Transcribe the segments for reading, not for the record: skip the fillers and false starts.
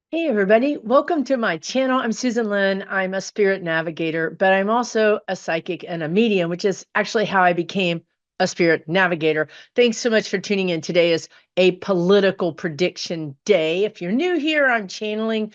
Hey everybody, welcome to my channel. I'm Susan Lynn. I'm a spirit navigator, but I'm also a psychic and a medium, which is actually how I became a spirit navigator. Thanks so much for tuning in. Today is a political prediction day. If you're new here, I'm channeling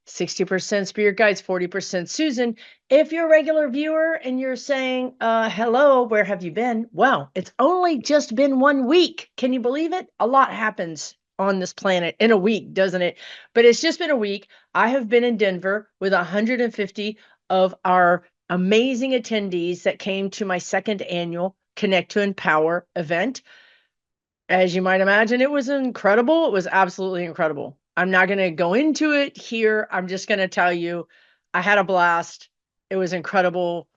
60% spirit guides, 40% Susan. If you're a regular viewer and you're saying, hello, where have you been? Well, it's only just been 1 week. Can you believe it? A lot happens on this planet in a week, doesn't it? But it's just been a week. I have been in Denver with 150 of our amazing attendees that came to my second annual Connect to Empower event. As you might imagine, it was incredible. It was absolutely incredible. I'm not going to go into it here. I'm just going to tell you, I had a blast. It was incredible.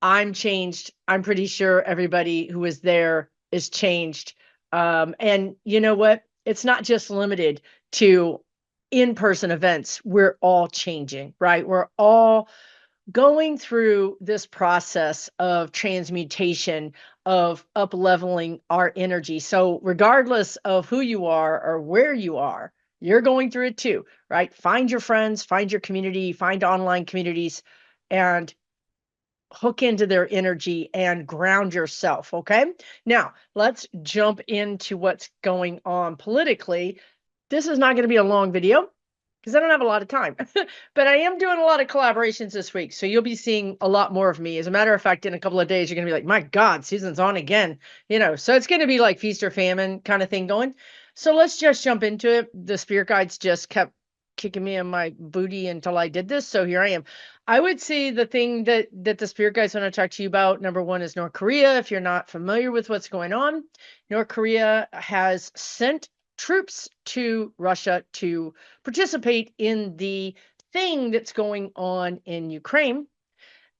I'm changed. I'm pretty sure everybody who was there is changed. And you know what? It's not just limited to in-person events. We're all changing, right? We're all going through this process of transmutation, of up leveling our energy. So regardless of who you are or where you are, you're going through it too, right? Find your friends, find your community, find online communities, and hook into their energy and ground yourself. Okay. Now let's jump into what's going on politically. This is not going to be a long video because I don't have a lot of time, but I am doing a lot of collaborations this week. So you'll be seeing a lot more of me. As a matter of fact, in a couple of days, you're going to be like, my God, Susan's on again, so it's going to be like feast or famine kind of thing going. So let's just jump into it. The spirit guides just kept kicking me in my booty until I did this. So here I am. I would say the thing that the spirit guides want to talk to you about, number one, is North Korea. If you're not familiar with what's going on, North Korea has sent troops to Russia to participate in the thing that's going on in Ukraine.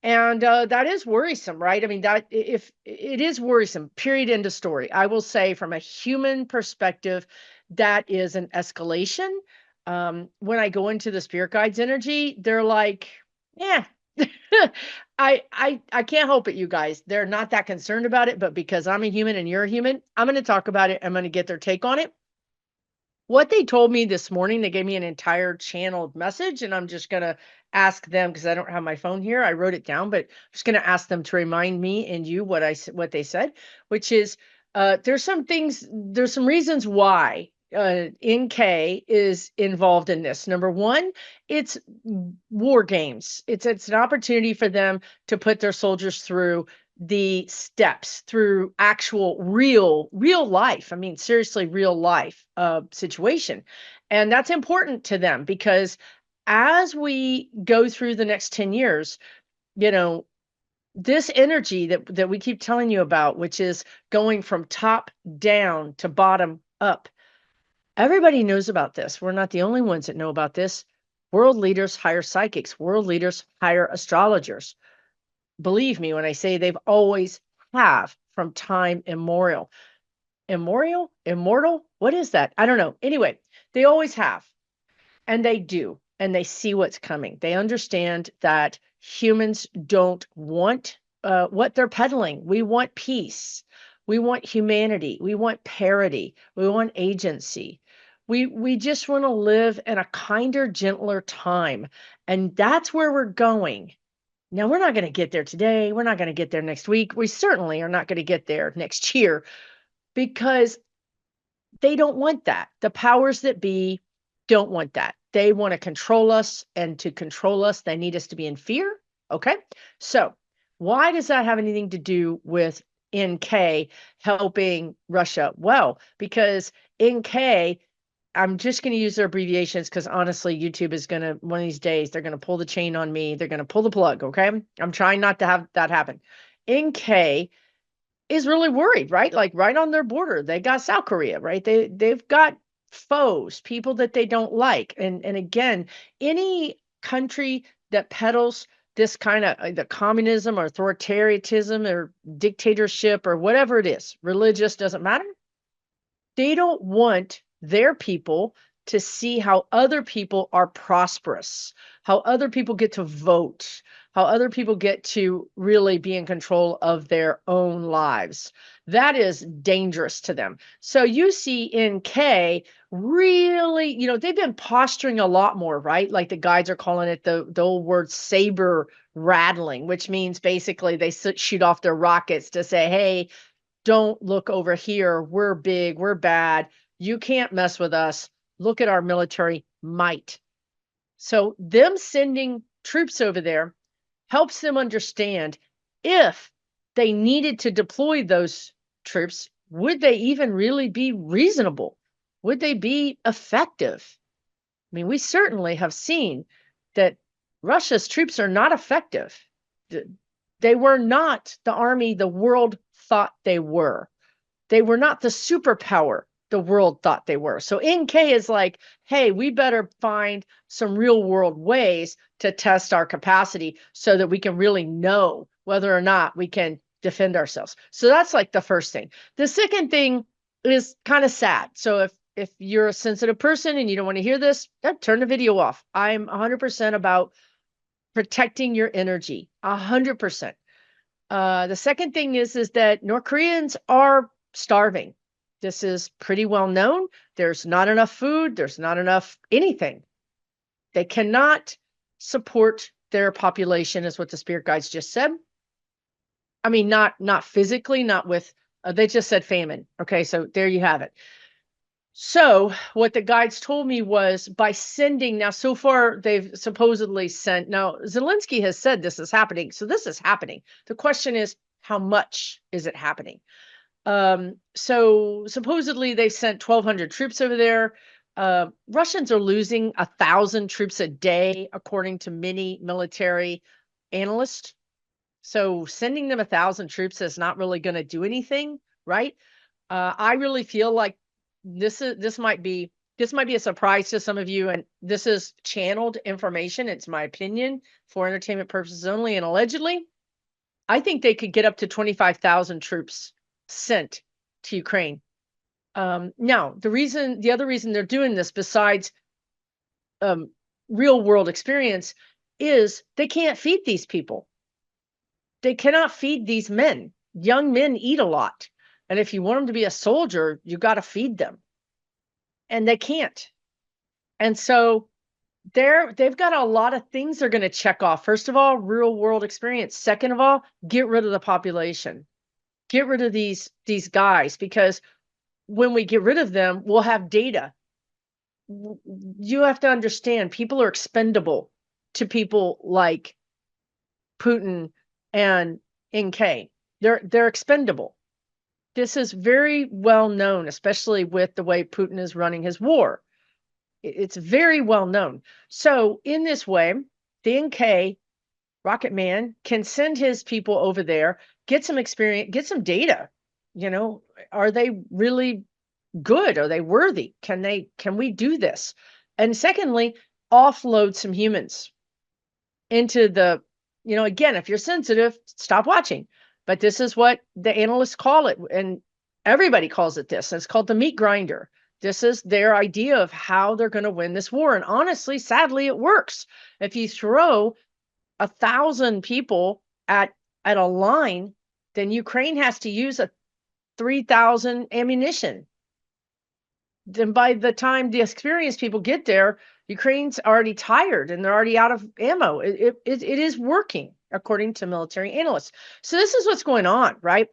And that is worrisome, right? I mean, that if it is worrisome, period, end of story. I will say from a human perspective, that is an escalation. When I go into the spirit guides energy, they're like, yeah, I can't help it, you guys. They're not that concerned about it, but because I'm a human and you're a human, I'm going to talk about it. I'm going to get their take on it. What they told me this morning, they gave me an entire channeled message, and I'm just going to ask them because I don't have my phone here. I wrote it down, but I'm just going to ask them to remind me and you what they said, which is there's some reasons why NK is involved in this. Number one, it's war games. It's an opportunity for them to put their soldiers through the steps, through actual real life. I mean, seriously, real life situation. And that's important to them because as we go through the next 10 years, you know, this energy that we keep telling you about, which is going from top down to bottom up, everybody knows about this. We're not the only ones that know about this. World leaders hire psychics, world leaders hire astrologers. Believe me when I say they've always have from time immemorial. Immemorial? Immortal? What is that? I don't know. Anyway, they always have. And they do. And they see what's coming. They understand that humans don't want what they're peddling. We want peace. We want humanity. We want parity. We want agency. We just want to live in a kinder, gentler time. And that's where we're going. Now, we're not going to get there today. We're not going to get there next week. We certainly are not going to get there next year because they don't want that. The powers that be don't want that. They want to control us, and to control us, they need us to be in fear. Okay. So, why does that have anything to do with NK helping Russia? Well, because NK, I'm just going to use their abbreviations because honestly, YouTube is going to, one of these days, they're going to pull the chain on me. They're going to pull the plug. Okay. I'm trying not to have that happen. NK is really worried, right? Like right on their border, they got South Korea, right? They've got foes, people that they don't like. And again, any country that peddles this kind of the communism or authoritarianism or dictatorship or whatever it is, religious, doesn't matter. They don't want their people to see how other people are prosperous, how other people get to vote, how other people get to really be in control of their own lives. That is dangerous to them. So you see NK really, they've been posturing a lot more, right? Like the guides are calling it the old word saber rattling, which means basically they shoot off their rockets to say, hey, don't look over here. We're big, we're bad. You can't mess with us. Look at our military might. So them sending troops over there helps them understand if they needed to deploy those troops, would they even really be reasonable? Would they be effective? I mean, we certainly have seen that Russia's troops are not effective. They were not the army the world thought they were. They were not the superpower the world thought they were. So NK is like, hey, we better find some real world ways to test our capacity so that we can really know whether or not we can defend ourselves. So that's like the first thing. The second thing is kind of sad. So if you're a sensitive person and you don't want to hear this, turn the video off. I'm 100% about protecting your energy, 100%. The second thing is that North Koreans are starving. This is pretty well known. There's not enough food. There's not enough anything. They cannot support their population, is what the spirit guides just said. I mean, not physically, not with, they just said famine. Okay, so there you have it. So what the guides told me was by sending, now so far they've supposedly sent, now Zelensky has said this is happening. So this is happening. The question is, how much is it happening? So supposedly they've sent 1,200 troops over there. Russians are losing 1,000 troops a day, according to many military analysts. So sending them 1,000 troops is not really going to do anything, right? I really feel like this might be a surprise to some of you, and this is channeled information. It's my opinion for entertainment purposes only, and allegedly, I think they could get up to 25,000 troops sent to Ukraine. Now, the other reason they're doing this, besides real world experience, is they can't feed these people. They cannot feed these men. Young men eat a lot. And if you want them to be a soldier, you got to feed them. And they can't. And so they've got a lot of things they're going to check off. First of all, real world experience. Second of all, get rid of the population. Get rid of these guys, because when we get rid of them, we'll have data. You have to understand, people are expendable to people like Putin and NK. They're expendable. This is very well known, especially with the way Putin is running his war. It's very well known. So in this way, the NK Rocket Man can send his people over there, get some experience, get some data. Are they really good? Are they worthy? Can we do this? And secondly, offload some humans into the, again, if you're sensitive, stop watching. But this is what the analysts call it, and everybody calls it this. It's called the meat grinder. This is their idea of how they're going to win this war. And honestly, sadly, it works. If you throw 1,000 people at a line, then Ukraine has to use 3,000 ammunition. Then by the time the experienced people get there, Ukraine's already tired and they're already out of ammo. It is working, according to military analysts. So this is what's going on, right?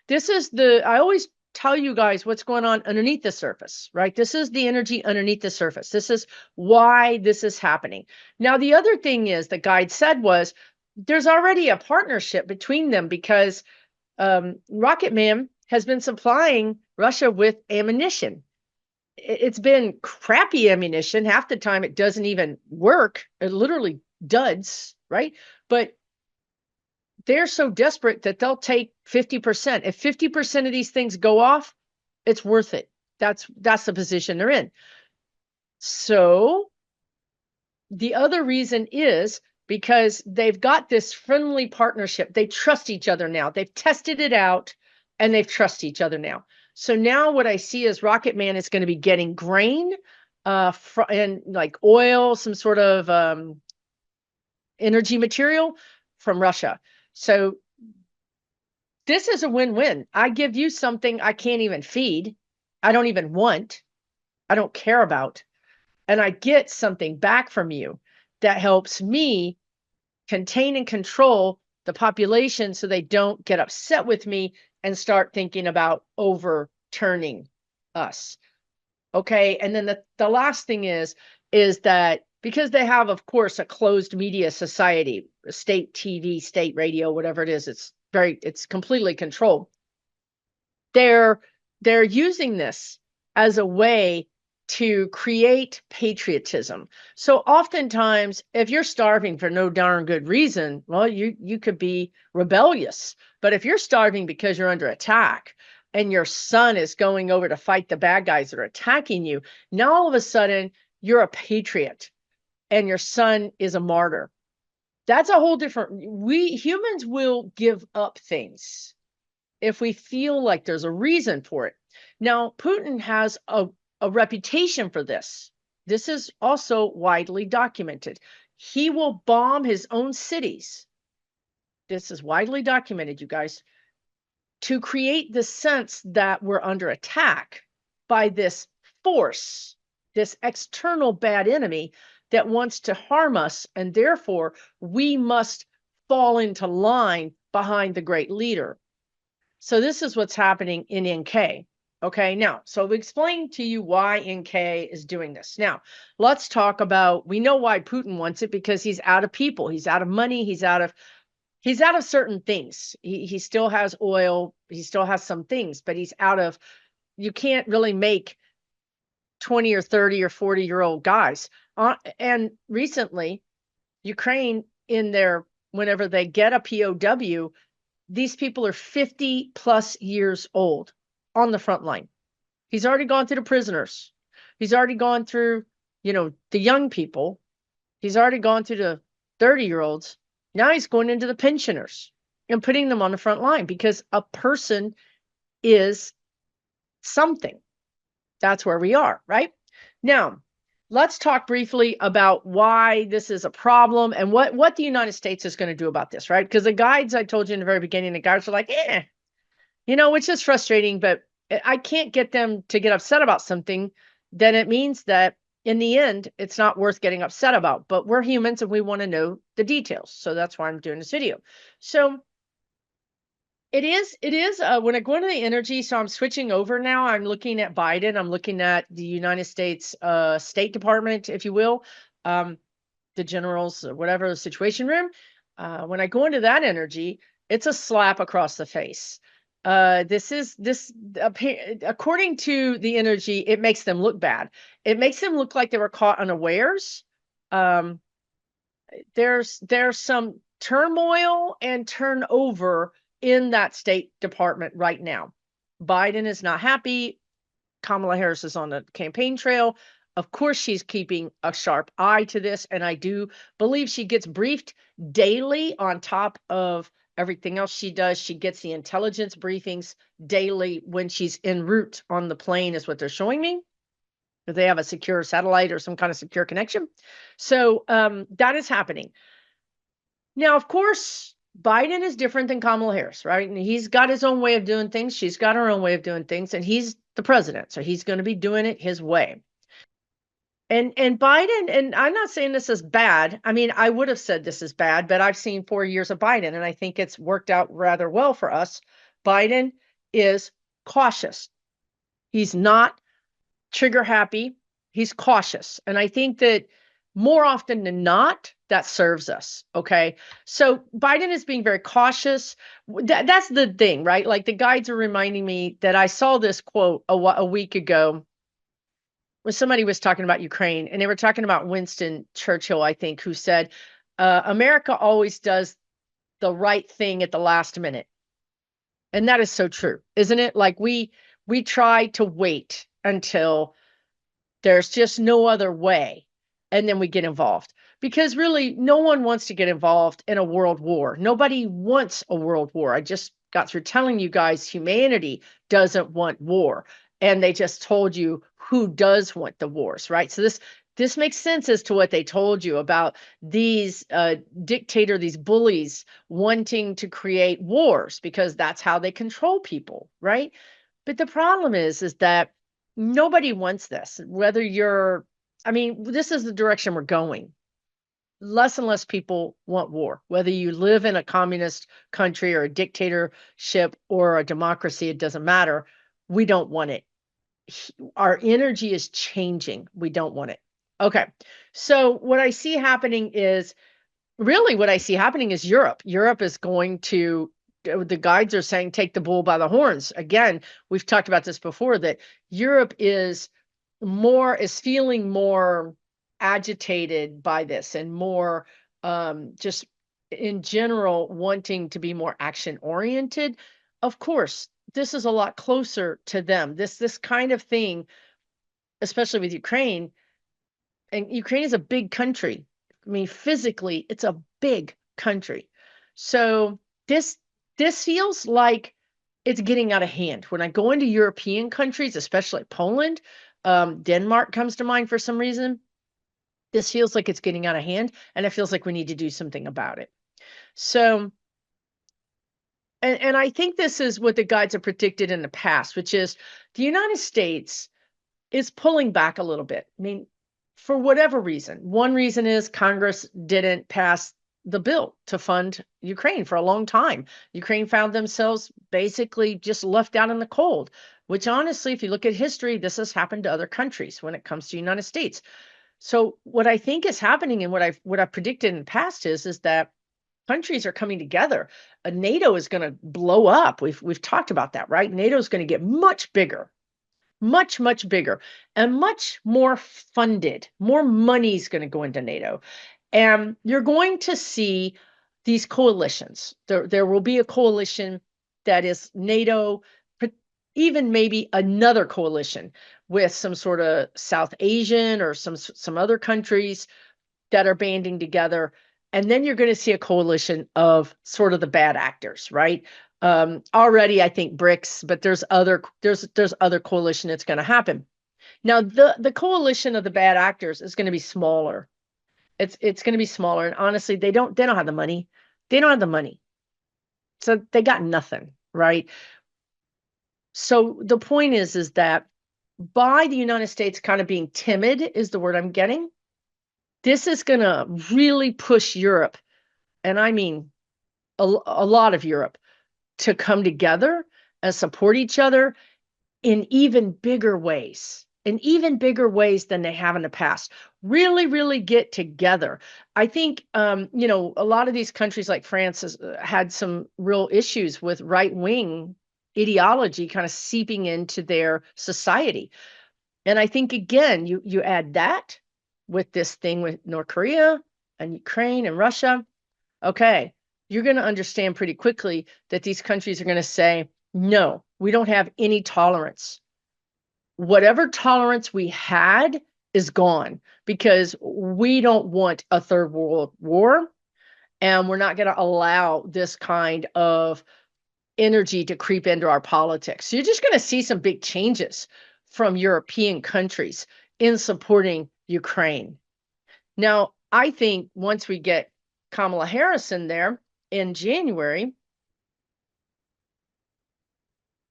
I always tell you guys what's going on underneath the surface, right? This is the energy underneath the surface. This is why this is happening. Now, the other thing is, the guide said was, there's already a partnership between them, because Rocket Man has been supplying Russia with ammunition. It's been crappy ammunition. Half the time it doesn't even work. It literally duds, right? But they're so desperate that they'll take 50%. If 50% of these things go off, it's worth it. That's the position they're in. So the other reason is because they've got this friendly partnership. They trust each other now. They've tested it out and they've trusted each other now. So now what I see is Rocket Man is going to be getting grain and like oil, some sort of energy material from Russia. So this is a win-win. I give you something I can't even feed. I don't even want. I don't care about. And I get something back from you that helps me contain and control the population so they don't get upset with me and start thinking about overturning us. Okay. And then the last thing is that because they have, of course, a closed media society, state TV, state radio, whatever it is, it's completely controlled. They're using this as a way to create patriotism. So oftentimes, if you're starving for no darn good reason, well, you could be rebellious. But if you're starving because you're under attack and your son is going over to fight the bad guys that are attacking you, now all of a sudden you're a patriot and your son is a martyr. That's a whole different, we humans will give up things if we feel like there's a reason for it. Now, Putin has a reputation for this. This is also widely documented. He will bomb his own cities. This is widely documented, you guys, to create the sense that we're under attack by this force, this external bad enemy that wants to harm us, and therefore we must fall into line behind the great leader. So this is what's happening in NK. Okay, now, so we explained to you why NK is doing this. Now, let's talk about, we know why Putin wants it, because he's out of people, he's out of money, he's out of certain things. He still has oil, he still has some things, but he's out of, you can't really make 20 or 30 or 40-year-old guys. And recently, Ukraine, whenever they get a POW, these people are 50 plus years old on the front line. He's already gone through the prisoners. He's already gone through, the young people. He's already gone through the 30-year-olds. Now he's going into the pensioners and putting them on the front line, because a person is something. That's where we are, right? Now, let's talk briefly about why this is a problem and what the United States is going to do about this, right? Because the guides, I told you in the very beginning, the guides are like, which is frustrating, but I can't get them to get upset about something. Then it means that in the end, it's not worth getting upset about. But we're humans and we want to know the details. So that's why I'm doing this video. So it is when I go into the energy, so I'm switching over now. I'm looking at Biden. I'm looking at the United States State Department, if you will, the generals, whatever, the situation room. When I go into that energy, it's a slap across the face. According to the energy, it makes them look bad. It makes them look like they were caught unawares. There's some turmoil and turnover in that State Department right now. Biden is not happy. Kamala Harris is on the campaign trail. Of course, she's keeping a sharp eye to this, and I do believe she gets briefed daily on top of everything else she does. She gets the intelligence briefings daily when she's en route on the plane, is what they're showing me. If they have a secure satellite or some kind of secure connection. So that is happening. Now, of course, Biden is different than Kamala Harris, right? And he's got his own way of doing things. She's got her own way of doing things, and he's the president. So he's going to be doing it his way. And Biden, and I'm not saying this is bad. I mean, I would have said this is bad, but I've seen 4 years of Biden, and I think it's worked out rather well for us. Biden is cautious. He's not trigger happy. He's cautious. And I think that more often than not, that serves us. Okay. So Biden is being very cautious. That's the thing, right? Like the guides are reminding me that I saw this quote a week ago when somebody was talking about Ukraine, and they were talking about Winston Churchill, I think, who said, America always does the right thing at the last minute. And that is so true, isn't it? Like we try to wait until there's just no other way, and then we get involved. Because really, no one wants to get involved in a world war. Nobody wants a world war. I just got through telling you guys humanity doesn't want war. And they just told you who does want the wars, right? So This makes sense as to what they told you about these these bullies wanting to create wars because that's how they control people, right? But the problem is that nobody wants this. Whether you're, I mean, this is the direction we're going. Less and less people want war. Whether you live in a communist country or a dictatorship or a democracy, it doesn't matter. We don't want it. Our energy is changing. We don't want it. Okay. So what I see happening is really what I see happening is Europe. Europe is going to, the guides are saying, take the bull by the horns. Again, we've talked about this before, that Europe is feeling more agitated by this and more just in general wanting to be more action oriented. Of course, this is a lot closer to them. This kind of thing, especially with Ukraine, and Ukraine is a big country. I mean, physically, it's a big country. So this feels like it's getting out of hand. When I go into European countries, especially Poland, Denmark comes to mind for some reason. This feels like it's getting out of hand, and it feels like we need to do something about it. So, and I think this is what the guides have predicted in the past, which is the United States is pulling back a little bit. I mean, for whatever reason. One reason is Congress didn't pass the bill to fund Ukraine for a long time. Ukraine found themselves basically just left out in the cold, which honestly, if you look at history, this has happened to other countries when it comes to the United States. So what I think is happening and what I've predicted in the past is that countries are coming together. NATO is going to blow up. We've talked about that, right? NATO is going to get much bigger, much bigger, and much more funded. More money is going to go into NATO, and you're going to see these coalitions. There will be a coalition that is NATO, even maybe another coalition with some sort of South Asian or some other countries that are banding together. And then you're going to see a coalition of sort of the bad actors, right? Already, I think BRICS, but there's other coalition that's going to happen. Now, the coalition of the bad actors is going to be smaller. It's going to be smaller, and honestly, they don't have the money. They don't have the money, so they got nothing, right? So the point is that by the United States kind of being timid is the word I'm getting. This is going to really push Europe, and I mean a lot of Europe, to come together and support each other in even bigger ways, than they have in the past. Really get together. I think, a lot of these countries like France has had some real issues with right-wing ideology kind of seeping into their society. And I think, again, you add that with this thing with North Korea and Ukraine and Russia. Okay, you're going to understand pretty quickly that these countries are going to say, no, we don't have any tolerance. Whatever tolerance we had is gone because we don't want a third world war, and we're not going to allow this kind of energy to creep into our politics. So you're just going to see some big changes from European countries in supporting Ukraine. Now, I think once we get Kamala Harris in there in January,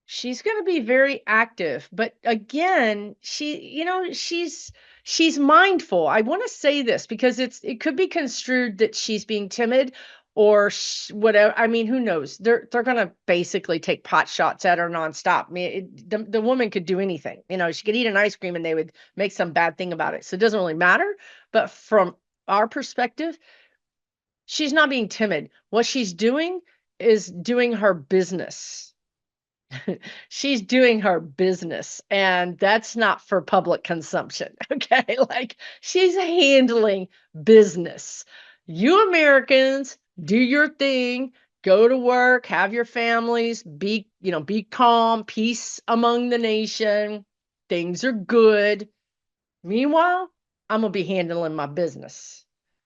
she's going to be very active. But again, she's mindful. I want to say this because it could be construed that she's being timid or whatever. I mean, who knows? They're going to basically take pot shots at her nonstop. I mean, the woman could do anything. She could eat an ice cream and they would make some bad thing about it. So it doesn't really matter. But from our perspective, she's not being timid. What she's doing is doing her business. She's doing her business, and that's not for public consumption. Okay. Like, she's handling business. You Americans do your thing, go to work, have your families, be calm, peace among the nation. Things are good. Meanwhile, I'm going to be handling my business.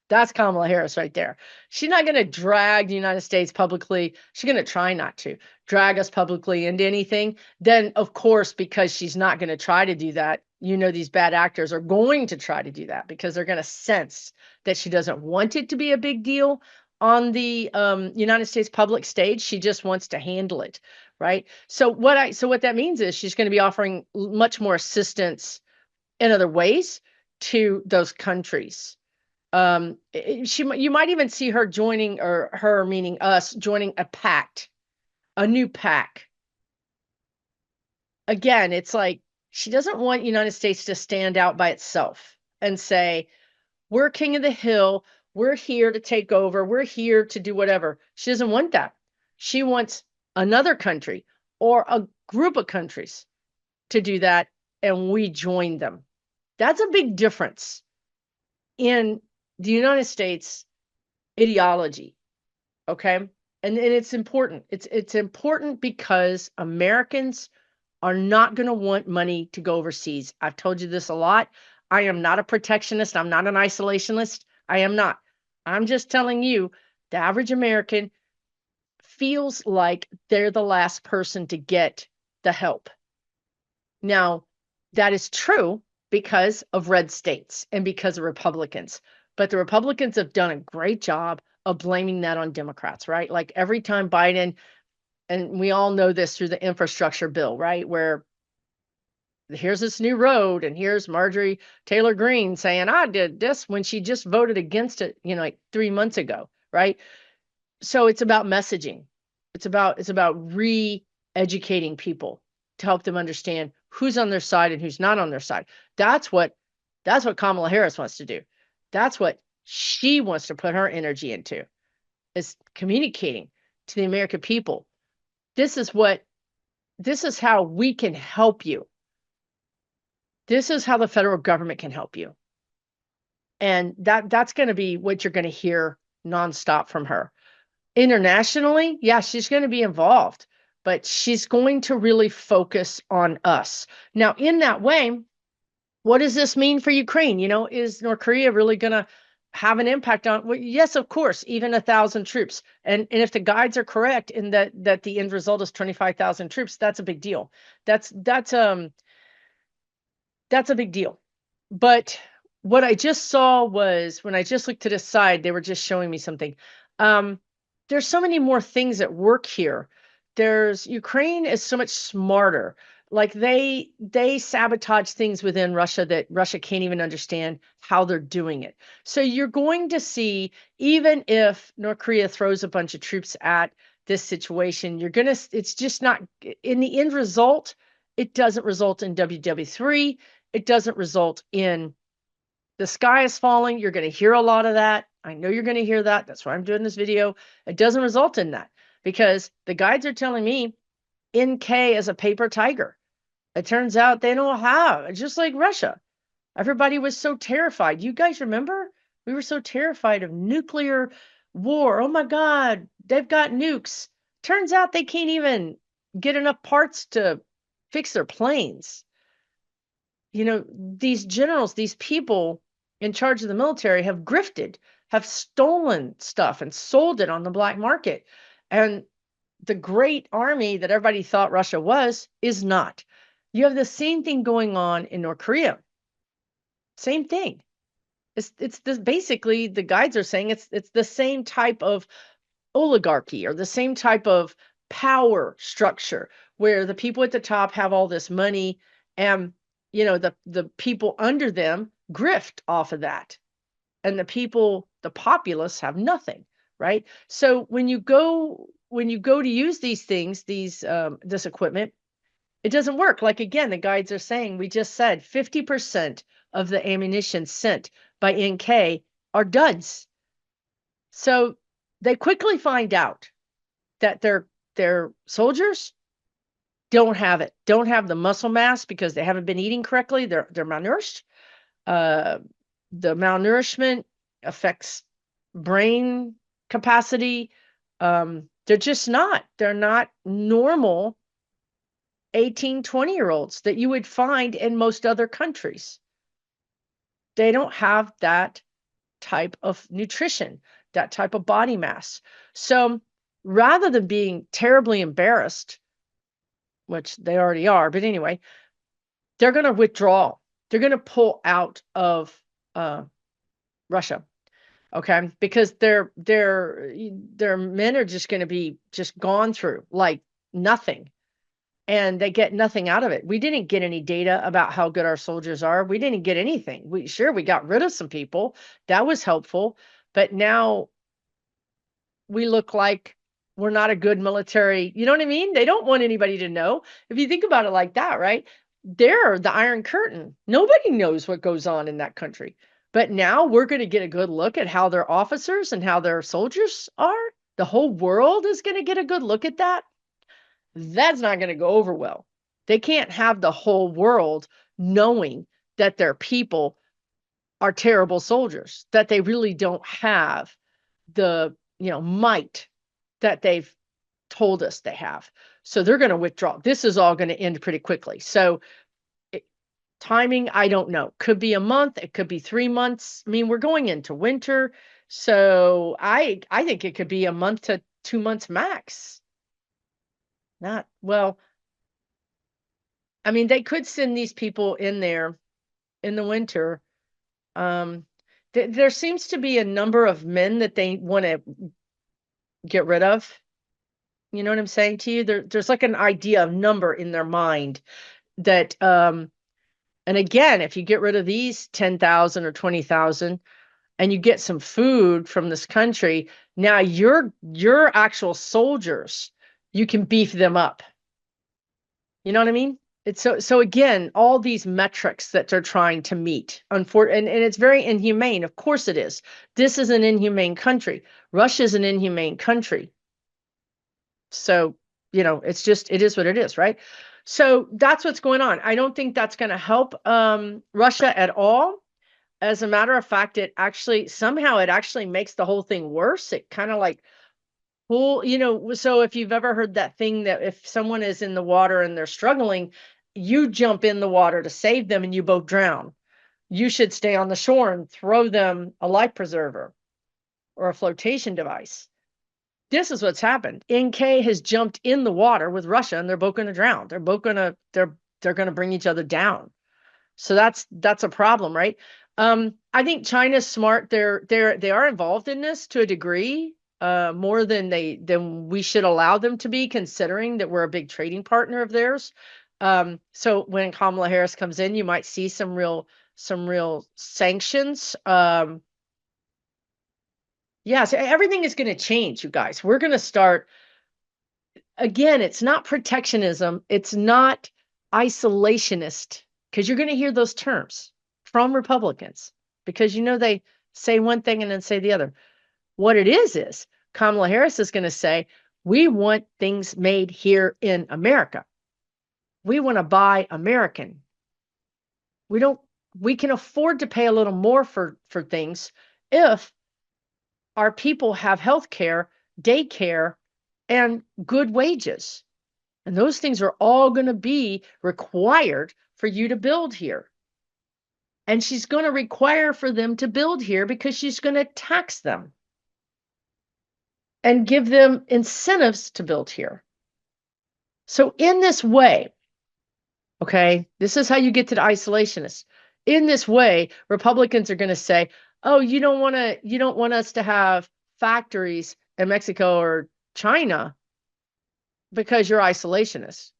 That's Kamala Harris right there. She's not going to drag the United States publicly. She's going to try not to drag us publicly into anything. Then, of course, because she's not going to try to do that, these bad actors are going to try to do that because they're going to sense that she doesn't want it to be a big deal on the United States public stage. She just wants to handle it, right? So what that means is she's going to be offering much more assistance in other ways to those countries. You might even see her joining, or her meaning us, joining a pact, a new pact. Again, it's like she doesn't want United States to stand out by itself and say, we're king of the hill, we're here to take over, we're here to do whatever. She doesn't want that. She wants another country or a group of countries to do that, and we join them. That's a big difference in the United States ideology. Okay. And it's important. It's important because Americans are not going to want money to go overseas. I've told you this a lot. I am not a protectionist. I'm not an isolationist. I am not. I'm just telling you, the average American feels like they're the last person to get the help. Now, that is true because of red states and because of Republicans. But the Republicans have done a great job of blaming that on Democrats, right? Like every time Biden, and we all know this through the infrastructure bill, right? Where here's this new road, and here's Marjorie Taylor Greene saying, I did this, when she just voted against it, like 3 months ago, right? So it's about messaging. It's about re-educating people to help them understand who's on their side and who's not on their side. That's what Kamala Harris wants to do. That's what she wants to put her energy into, is communicating to the American people. This is how we can help you. This is how the federal government can help you. And that's going to be what you're going to hear nonstop from her. Internationally, yeah, she's going to be involved, but she's going to really focus on us. Now, in that way, what does this mean for Ukraine? Is North Korea really going to have an impact on? Well, yes, of course, even 1,000 troops. And if the guides are correct in that the end result is 25,000 troops, that's a big deal. That's a big deal. But what I just saw was, when I just looked to the side, they were just showing me something. There's so many more things at work here. Ukraine is so much smarter. Like they sabotage things within Russia that Russia can't even understand how they're doing it. So you're going to see, even if North Korea throws a bunch of troops at this situation, it's just not, in the end result, it doesn't result in WW3. It doesn't result in the sky is falling. You're going to hear a lot of that. I know you're going to hear that. That's why I'm doing this video. It doesn't result in that, because the guides are telling me NK is a paper tiger. It turns out they don't have, just like Russia. Everybody was so terrified. You guys remember? We were so terrified of nuclear war. Oh my God, they've got nukes. Turns out they can't even get enough parts to fix their planes. These generals, these people in charge of the military have grifted, have stolen stuff and sold it on the black market. And the great army that everybody thought Russia was is not. You have the same thing going on in North Korea. Same thing. It's this, basically, the guides are saying it's the same type of oligarchy, or the same type of power structure, where the people at the top have all this money, and the people under them grift off of that, and the populace have nothing, right? So when you go to use these things, this equipment, it doesn't work. Like, again, the guides are saying, we just said 50% of the ammunition sent by NK are duds. So they quickly find out that their soldiers don't have the muscle mass, because they haven't been eating correctly. They're malnourished. The malnourishment affects brain capacity. They're not normal 18, 20-year-olds that you would find in most other countries. They don't have that type of nutrition, that type of body mass. So rather than being terribly embarrassed, which they already are, but anyway, they're going to withdraw. They're going to pull out of Russia. Okay, because their men are just going to be just gone through like nothing, and they get nothing out of it. We didn't get any data about how good our soldiers are. We didn't get anything. We got rid of some people. That was helpful, but now we look like we're not a good military. You know what I mean? They don't want anybody to know. If you think about it like that, right? They're the Iron Curtain. Nobody knows what goes on in that country. But now we're going to get a good look at how their officers and how their soldiers are. The whole world is going to get a good look at that. That's not going to go over well. They can't have the whole world knowing that their people are terrible soldiers, that they really don't have the, might that they've told us they have. So they're going to withdraw. This is all going to end pretty quickly. So timing, I don't know. Could be a month. It could be 3 months. I mean, we're going into winter. So I think it could be a month to 2 months max. Not well. I mean, they could send these people in there in the winter. There seems to be a number of men that they want to get rid of. You know what I'm saying to you? There's like an idea of number in their mind that, and again, if you get rid of these 10,000 or 20,000 and you get some food from this country, now your actual soldiers, you can beef them up. You know what I mean? It's so again, all these metrics that they're trying to meet, and it's very inhumane. Of course it is. This is an inhumane country. Russia is an inhumane country. So, it is what it is, right? So that's what's going on. I don't think that's going to help Russia at all. As a matter of fact, it actually makes the whole thing worse. It kind of like, well, so if you've ever heard that thing that if someone is in the water and they're struggling, you jump in the water to save them and you both drown. You should stay on the shore and throw them a life preserver or a flotation device. This is what's happened. NK has jumped in the water with Russia and they're both going to drown. They're both going to they're going to bring each other down. So that's a problem, right? I think China's smart. They are involved in this to a degree, more than we should allow them to be, considering that we're a big trading partner of theirs. So when Kamala Harris comes in, you might see some real sanctions. Yeah, so everything is going to change, you guys. We're going to start again. It's not protectionism. It's not isolationist, because you're going to hear those terms from Republicans, because they say one thing and then say the other. What it is Kamala Harris is going to say, we want things made here in America. We want to buy American. We can afford to pay a little more for things if our people have health care, daycare, and good wages. And those things are all going to be required for you to build here. And she's going to require for them to build here because she's going to tax them and give them incentives to build here. So in this way, okay, this is how you get to the isolationists. In this way, Republicans are going to say, oh, you don't want us to have factories in Mexico or China because you're isolationists.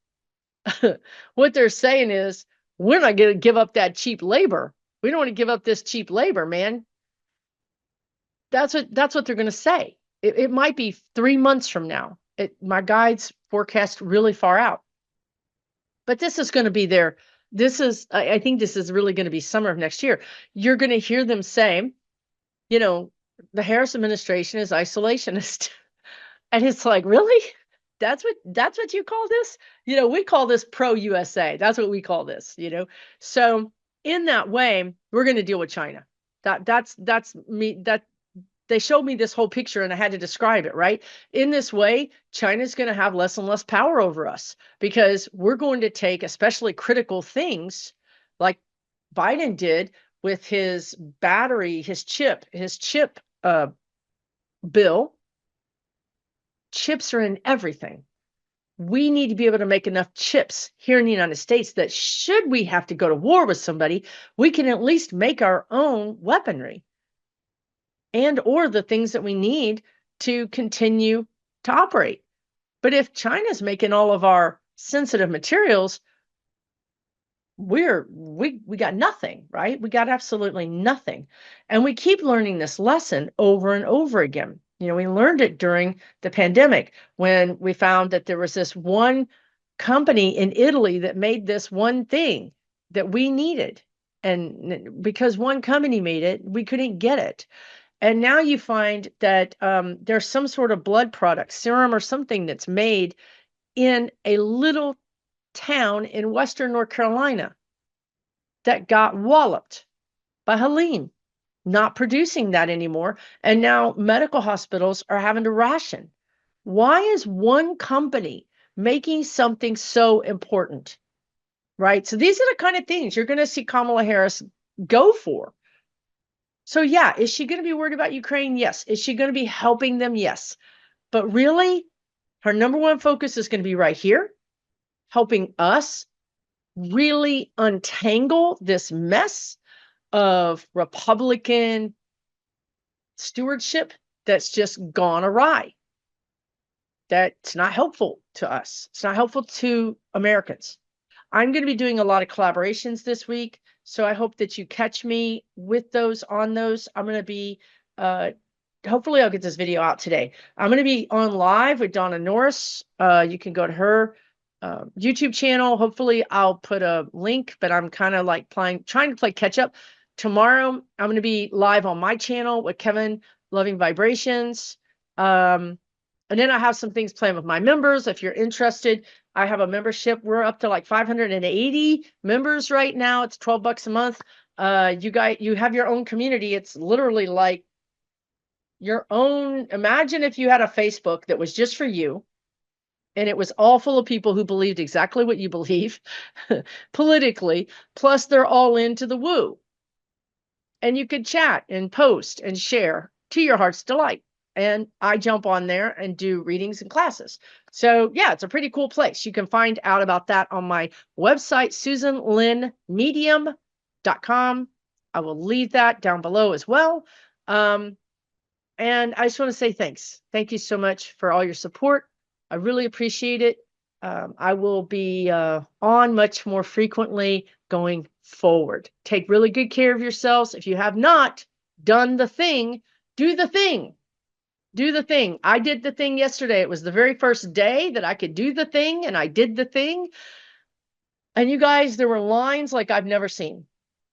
What they're saying is, we're not going to give up that cheap labor. We don't want to give up this cheap labor, man. That's what they're going to say. It might be 3 months from now. My guides forecast really far out. But this is going to be I think this is really going to be summer of next year. You're going to hear them say, the Harris administration is isolationist. And it's like, really? That's what you call this? We call this pro-USA. That's what we call this, So in that way, we're going to deal with China. That's me. They showed me this whole picture and I had to describe it, right? In this way, China's going to have less and less power over us because we're going to take especially critical things like Biden did. with his battery, his chip bill. Chips are in everything. We need to be able to make enough chips here in the United States that should we have to go to war with somebody, we can at least make our own weaponry and or the things that we need to continue to operate. But if China's making all of our sensitive materials, we got nothing, right? We got absolutely nothing. And we keep learning this lesson over and over again. You know, we learned it during the pandemic when we found that there was this one company in Italy that made this one thing that we needed. And because one company made it, we couldn't get it. And now you find that there's some sort of blood product, serum or something that's made in a little town in Western North Carolina that got walloped by Helene, not producing that anymore. And now medical hospitals are having to ration. Why is one company making something so important? Right? So these are the kind of things you're going to see Kamala Harris go for. So yeah, is she going to be worried about Ukraine? Yes. Is she going to be helping them? Yes. But really, her number one focus is going to be right here, helping us really untangle this mess of Republican stewardship that's just gone awry. That's not helpful to us. It's not helpful to Americans. I'm going to be doing a lot of collaborations this week, so I hope that you catch me with those on those. I'm going to be, hopefully I'll get this video out today. I'm going to be on live with Donna Norris. You can go to her YouTube channel. Hopefully I'll put a link, but I'm kind of like trying to play catch up. Tomorrow, I'm going to be live on my channel with Kevin, Loving Vibrations. And then I have some things planned with my members. If you're interested, I have a membership. We're up to like 580 members right now. It's $12 a month. You have your own community. It's literally like your own. Imagine if you had a Facebook that was just for you, and it was all full of people who believed exactly what you believe politically, plus they're all into the woo. And you could chat and post and share to your heart's delight. And I jump on there and do readings and classes. So yeah, it's a pretty cool place. You can find out about that on my website, SusanLynnMedium.com. I will leave that down below as well. And I just want to say thanks. Thank you so much for all your support. I really appreciate it. I will be on much more frequently going forward. Take really good care of yourselves. If you have not done the thing, do the thing. Do the thing. I did the thing yesterday. It was the very first day that I could do the thing, and I did the thing. And you guys, there were lines like I've never seen.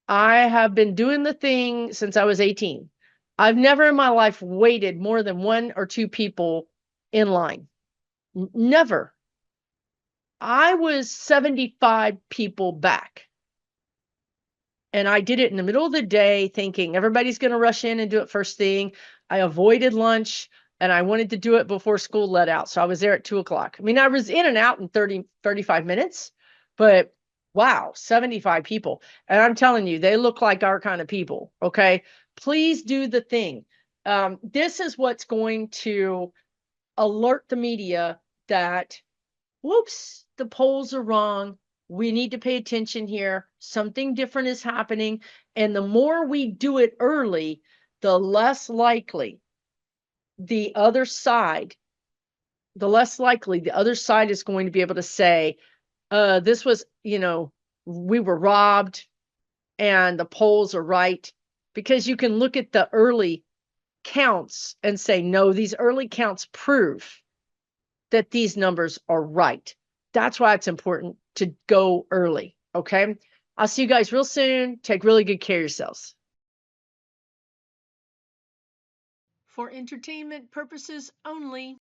I have been doing the thing since I was 18. I've never in my life waited more than 1 or 2 people in line. Never. I was 75 people back. And I did it in the middle of the day thinking everybody's going to rush in and do it first thing. I avoided lunch and I wanted to do it before school let out. So I was there at 2:00. I mean, I was in and out in 35 minutes, but wow, 75 people. And I'm telling you, they look like our kind of people. Okay. Please do the thing. This is what's going to alert the media that, whoops, the polls are wrong. We need to pay attention here. Something different is happening. And the more we do it early, the less likely the other side is going to be able to say, this was, we were robbed and the polls are right. Because you can look at the early counts and say, no, these early counts prove that these numbers are right. That's why it's important to go early. Okay. I'll see you guys real soon. Take really good care of yourselves. For entertainment purposes only.